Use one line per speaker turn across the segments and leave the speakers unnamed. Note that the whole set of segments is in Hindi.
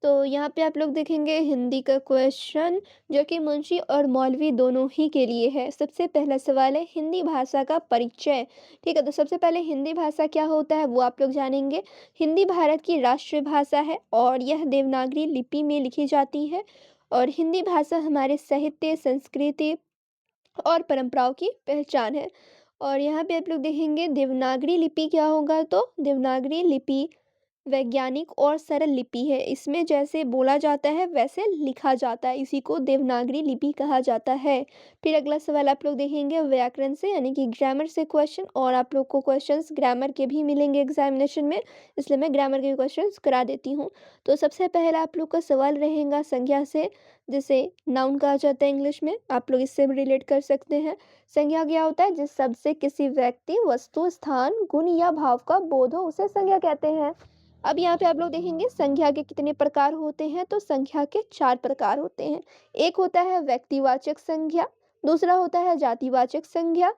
तो यहाँ पे आप लोग देखेंगे हिंदी का क्वेश्चन जो कि मुंशी और मौलवी दोनों ही के लिए है। सबसे पहला सवाल है हिंदी भाषा का परिचय। ठीक है, तो सबसे पहले हिंदी भाषा क्या होता है वो आप लोग जानेंगे। हिंदी भारत की राष्ट्रीय भाषा है और यह देवनागरी लिपि में लिखी जाती है। और हिंदी भाषा हमारे साहित्य, संस्कृति और परंपराओं की पहचान है। और यहाँ पे आप लोग देखेंगे देवनागरी लिपि क्या होगा, तो देवनागरी लिपि वैज्ञानिक और सरल लिपि है। इसमें जैसे बोला जाता है वैसे लिखा जाता है, इसी को देवनागरी लिपि कहा जाता है। फिर अगला सवाल आप लोग देखेंगे व्याकरण से यानी कि ग्रामर से क्वेश्चन, और आप लोग को क्वेश्चंस ग्रामर के भी मिलेंगे एग्जामिनेशन में, इसलिए मैं ग्रामर के क्वेश्चंस करा देती हूँ। तो सबसे पहला आप लोग का सवाल रहेगा संज्ञा से, जिसे नाउन कहा जाता है इंग्लिश में, आप लोग इससे भी रिलेट कर सकते हैं। संज्ञा क्या होता है, जिस शब्द से किसी व्यक्ति, वस्तु, स्थान, गुण या भाव का बोध हो उसे संज्ञा कहते हैं। अब यहाँ पे आप लोग देखेंगे संख्या के कितने प्रकार होते हैं, तो संख्या के 4 प्रकार होते हैं। एक होता है व्यक्तिवाचक संज्ञा, दूसरा होता है जातिवाचक संज्ञा,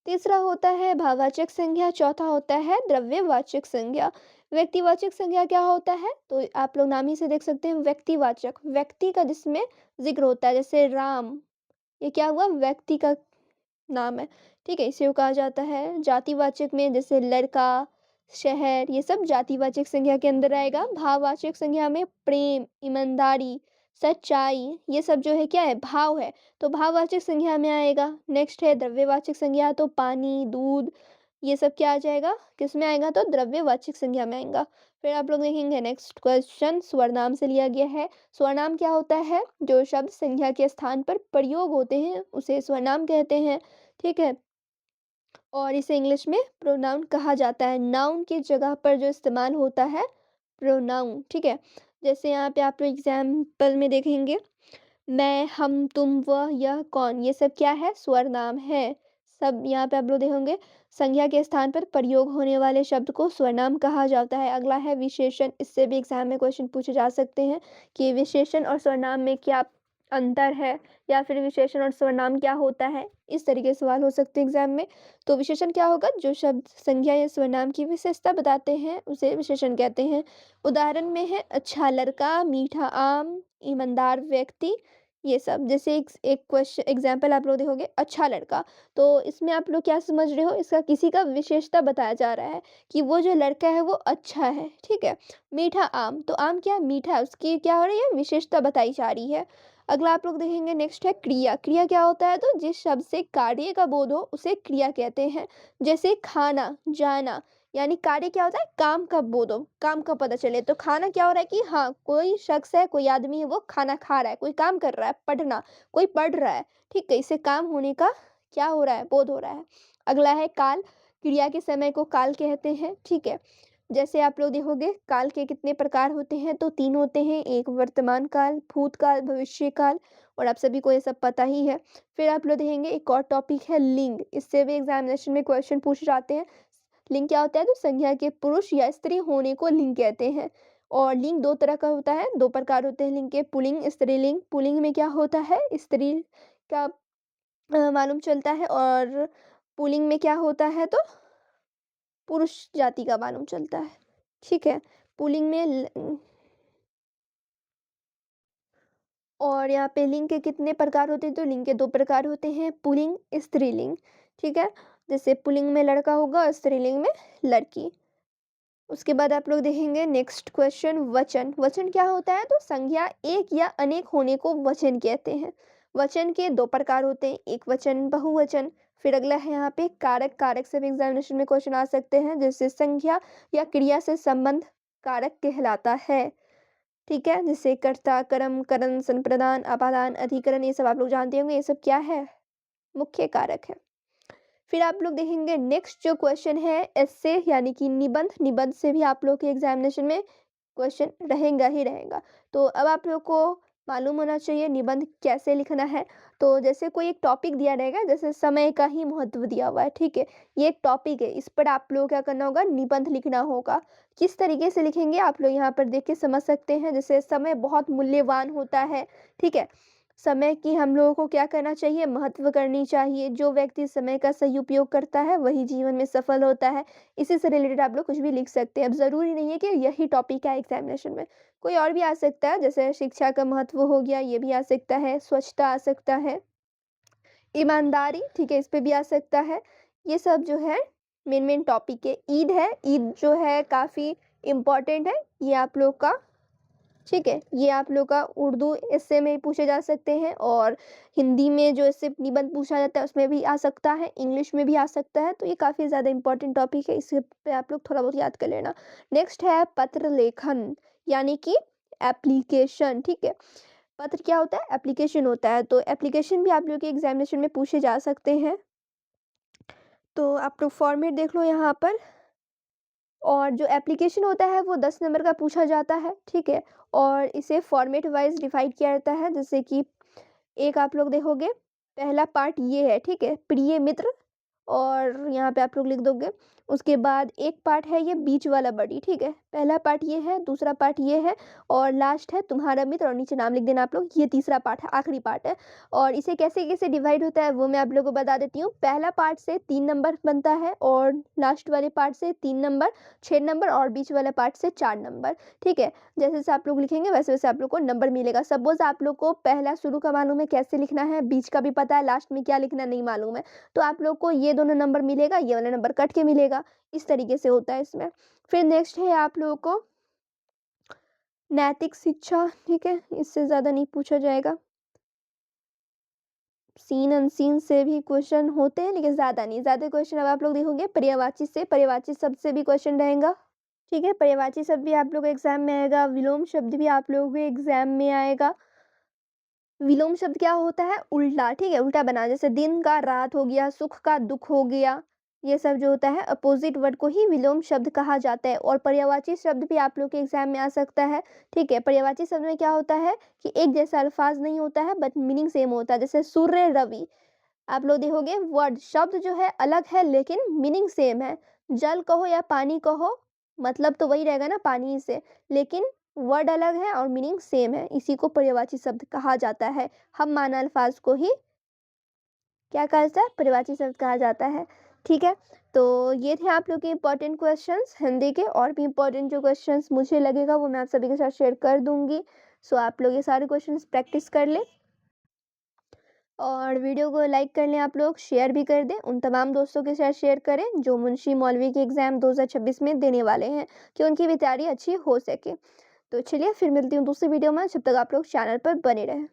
तीसरा होता है भाववाचक संज्ञा, चौथा होता है द्रव्यवाचक संज्ञा। व्यक्तिवाचक संज्ञा क्या होता है, तो आप लोग नाम ही से देख सकते हैं, व्यक्तिवाचक व्यक्ति का जिसमें जिक्र होता है, जैसे राम, ये क्या हुआ, व्यक्ति का नाम है। ठीक है, इसे कहा जाता है। जातिवाचक में जैसे लड़का, शहर, ये सब जातिवाचक संज्ञा के अंदर आएगा। भाववाचक संज्ञा में प्रेम, ईमानदारी, सच्चाई, ये सब जो है क्या है, भाव है, तो भाववाचक संज्ञा में आएगा। नेक्स्ट है द्रव्यवाचक संज्ञा, तो पानी, दूध, ये सब क्या आ जाएगा, किस में आएगा, तो द्रव्यवाचक संज्ञा में आएगा। फिर आप लोग देखेंगे नेक्स्ट क्वेश्चन स्वरनाम से लिया गया है। स्वरनाम क्या होता है, जो शब्द संज्ञा के स्थान पर प्रयोग होते हैं उसे स्वरनाम कहते हैं। ठीक है, और इसे इंग्लिश में प्रोनाउन कहा जाता है। नाउन की जगह पर जो इस्तेमाल होता है प्रोनाउन। ठीक है, जैसे यहाँ पे आप लोग एग्जाम्पल में देखेंगे, मैं, हम, तुम, वह, यह, कौन, ये सब क्या है, स्वर नाम है। सब यहाँ पे आप लोग देखोगे संज्ञा के स्थान पर प्रयोग होने वाले शब्द को स्वरनाम कहा जाता है। अगला है विशेषण, इससे भी एग्जाम में क्वेश्चन पूछे जा सकते हैं कि विशेषण और स्वरनाम में क्या अंतर है, या फिर विशेषण और स्वरनाम क्या होता है, इस तरीके से सवाल हो सकते हैं एग्जाम में। तो विशेषण क्या होगा, जो शब्द संज्ञा या स्वरनाम की विशेषता बताते हैं उसे विशेषण कहते हैं। उदाहरण में है अच्छा लड़का, मीठा आम, ईमानदार व्यक्ति, ये सब। जैसे एक क्वेश्चन एग्जाम्पल आप लोग देखोगे अच्छा लड़का, तो इसमें आप लोग क्या समझ रहे हो, इसका किसी का विशेषता बताया जा रहा है कि वो जो लड़का है वो अच्छा है। ठीक है, मीठा आम, तो आम क्या है, मीठा है, उसकी क्या हो रही है, विशेषता बताई जा रही है। अगला आप लोग देखेंगे नेक्स्ट है क्रिया। क्रिया क्या होता है, तो जिस शब्द से कार्य का बोध हो उसे क्रिया कहते हैं। जैसे खाना, जाना, यानी कार्य क्या होता है, काम का बोध हो, काम का पता चले, तो खाना क्या हो रहा है कि हाँ कोई शख्स है, कोई आदमी है, वो खाना खा रहा है, कोई काम कर रहा है। पढ़ना, कोई पढ़ रहा है। ठीक है, इसे काम होने का क्या हो रहा है, बोध हो रहा है। अगला है काल, क्रिया के समय को काल कहते हैं। ठीक है, जैसे आप लोग देखोगे काल के कितने प्रकार होते हैं, तो 3 होते हैं, एक वर्तमान काल, भूतकाल, भविष्य काल, और आप सभी को ये सब पता ही है। फिर आप लोग देखेंगे एक और टॉपिक है लिंग, इससे भी एग्जामिनेशन में क्वेश्चन पूछे जाते हैं। लिंग क्या होता है, तो संज्ञा के पुरुष या स्त्री होने को लिंग कहते हैं। और लिंग 2 तरह का होता है, 2 प्रकार होते हैं लिंग के, पुल्लिंग, स्त्रीलिंग। पुल्लिंग में क्या होता है, स्त्री का मालूम चलता है, और पुल्लिंग में क्या होता है, तो पुरुष जाति का मालूम चलता है। ठीक है, पुल्लिंग में और यहाँ पे लिंग के कितने प्रकार होते हैं, तो लिंग के 2 प्रकार होते हैं, पुल्लिंग, स्त्रीलिंग। ठीक है, जैसे पुल्लिंग में लड़का होगा और स्त्रीलिंग में लड़की। उसके बाद आप लोग देखेंगे नेक्स्ट क्वेश्चन वचन। वचन क्या होता है, तो संज्ञा एक या अनेक होने को वचन कहते हैं। वचन के 2 प्रकार होते हैं, एक वचन, बहुवचन। फिर अगला है यहाँ पे कारक। कारक से भी एग्जामिनेशन में क्वेश्चन आ सकते हैं, जैसे संज्ञा या क्रिया से संबंध कारक कहलाता है। ठीक है, जैसे कर्ता, कर्म, करण, संप्रदान, अपादान, अधिकरण, ये सब आप लोग जानते होंगे, ये सब क्या है, मुख्य कारक है। फिर आप लोग देखेंगे नेक्स्ट जो क्वेश्चन है एस्से यानी कि निबंध। निबंध से भी आप लोग के एग्जामिनेशन में क्वेश्चन रहेगा ही रहेगा। तो अब आप लोग को मालूम होना चाहिए निबंध कैसे लिखना है। तो जैसे कोई एक टॉपिक दिया रहेगा, जैसे समय का ही महत्व दिया हुआ है, ठीक है, ये एक टॉपिक है, इस पर आप लोग क्या करना होगा, निबंध लिखना होगा। किस तरीके से लिखेंगे आप लोग यहाँ पर देख के समझ सकते हैं। जैसे समय बहुत मूल्यवान होता है, ठीक है, समय की हम लोगों को क्या करना चाहिए? महत्व करनी चाहिए। जो व्यक्ति समय का सही उपयोग करता है, वही जीवन में सफल होता है। इसी से रिलेटेड आप लोग कुछ भी लिख सकते हैं। अब ज़रूरी नहीं है कि यही टॉपिक है एग्ज़ामिनेशन में, कोई और भी आ सकता है, जैसे शिक्षा का महत्व हो गया, ये भी आ सकता है, स्वच्छता आ सकता है, ईमानदारी, ठीक है, इस पे भी आ सकता है। ये सब जो है मेन टॉपिक है। ईद जो है काफ़ी इम्पोर्टेंट है, ये आप लोग का, ठीक है, ये आप लोग का उर्दू एस्से में पूछे जा सकते हैं, और हिंदी में जो एस्से निबंध पूछा जाता है उसमें भी आ सकता है, इंग्लिश में भी आ सकता है। तो ये काफ़ी ज़्यादा इम्पोर्टेंट टॉपिक है, इस पे आप लोग थोड़ा बहुत याद कर लेना। नेक्स्ट है पत्र लेखन, यानी कि एप्लीकेशन, ठीक है। पत्र क्या होता है? एप्लीकेशन होता है। तो एप्लीकेशन भी आप लोग के एग्जामिनेशन में पूछे जा सकते हैं। तो आप लोग फॉर्मेट देख लो यहाँ पर। और जो एप्लीकेशन होता है वो 10 नंबर का पूछा जाता है, ठीक है? और इसे फॉर्मेट वाइज़ डिवाइड किया जाता है, जैसे कि एक आप लोग देखोगे, पहला पार्ट ये है, ठीक है? प्रिय मित्र, और यहाँ पे आप लोग लिख दोगे। उसके बाद एक पार्ट है ये बीच वाला बॉडी, ठीक है? पहला पार्ट ये है, दूसरा पार्ट ये है, और लास्ट है तुम्हारा मित्र, और नीचे नाम लिख देना आप लोग। ये तीसरा पार्ट है, आखिरी पार्ट है। और इसे कैसे-कैसे डिवाइड होता है वो मैं आप लोगों को बता देती हूँ। पहला पार्ट से 3 नंबर बनता है, और लास्ट वाले पार्ट से 3 नंबर, 6 नंबर, और बीच वाला पार्ट से 4 नंबर, ठीक है? जैसे-जैसे आप लोग लिखेंगे वैसे-वैसे आप लोग को नंबर मिलेगा। सपोज़ आप लोग को पहला शुरू का मालूम है कैसे लिखना है, बीच का भी पता है, लास्ट में क्या लिखना नहीं मालूम है, तो आप लोग को ये दोनों नंबर मिलेगा, ये वाला नंबर कट के मिलेगा। इस तरीके से होता है इसमें। फिर नेक्स्ट है आप लोगों को नैतिक शिक्षा, ठीक है? इससे ज़्यादा नहीं पूछा जाएगा। सीन अनसीन से भी क्वेश्चन होते हैं, लेकिन ज़्यादा नहीं। ज़्यादा क्वेश्चन अब आप लोग देखोगे पर्यायवाची से, पर्यायवाची शब्द से भी क्वेश्चन रहेगा, ठीक है? पर्यायवाची शब्द भी आप लोग के एग्ज़ाम में आएगा, विलोम शब्द भी आप लोगों के एग्ज़ाम में आएगा। विलोम शब्द क्या होता है? उल्टा, ठीक है? उल्टा बनाना, जैसे दिन का रात हो गया, सुख का दुःख हो गया, ये सब जो होता है अपोज़िट वर्ड को ही विलोम शब्द कहा जाता है। और पर्यायवाची शब्द भी आप लोग के एग्ज़ाम में आ सकता है, ठीक है? पर्यायवाची शब्द में क्या होता है कि एक जैसा अल्फ़ाज़ नहीं होता है, बट मीनिंग सेम होता है, जैसे सूर्य, रवि। आप लोग देखोगे वर्ड शब्द जो है अलग है, लेकिन मीनिंग सेम है। जल कहो या पानी कहो, मतलब तो वही रहेगा ना, पानी ही से, लेकिन वर्ड अलग है और मीनिंग सेम है। इसी को पर्यायवाची शब्द कहा जाता है। हम माना अल्फाज को ही क्या कहा जाता है? पर्यायवाची शब्द कहा जाता है, ठीक है? तो ये थे आप लोग के इम्पोर्टेंट क्वेश्चंस हिंदी के। और भी इम्पोर्टेंट जो क्वेश्चंस मुझे लगेगा वो मैं आप सभी के साथ शेयर कर दूंगी। सो आप लोग ये सारे क्वेश्चंस प्रैक्टिस कर लें, और वीडियो को लाइक कर लें, आप लोग शेयर भी कर दें, उन तमाम दोस्तों के साथ शेयर करें जो मुंशी मौलवी के एग्ज़ाम 2026 में देने वाले हैं, कि उनकी भी तैयारी अच्छी हो सके। तो चलिए फिर मिलती हूँ दूसरी वीडियो में, जब तक आप लोग चैनल पर बने रहें।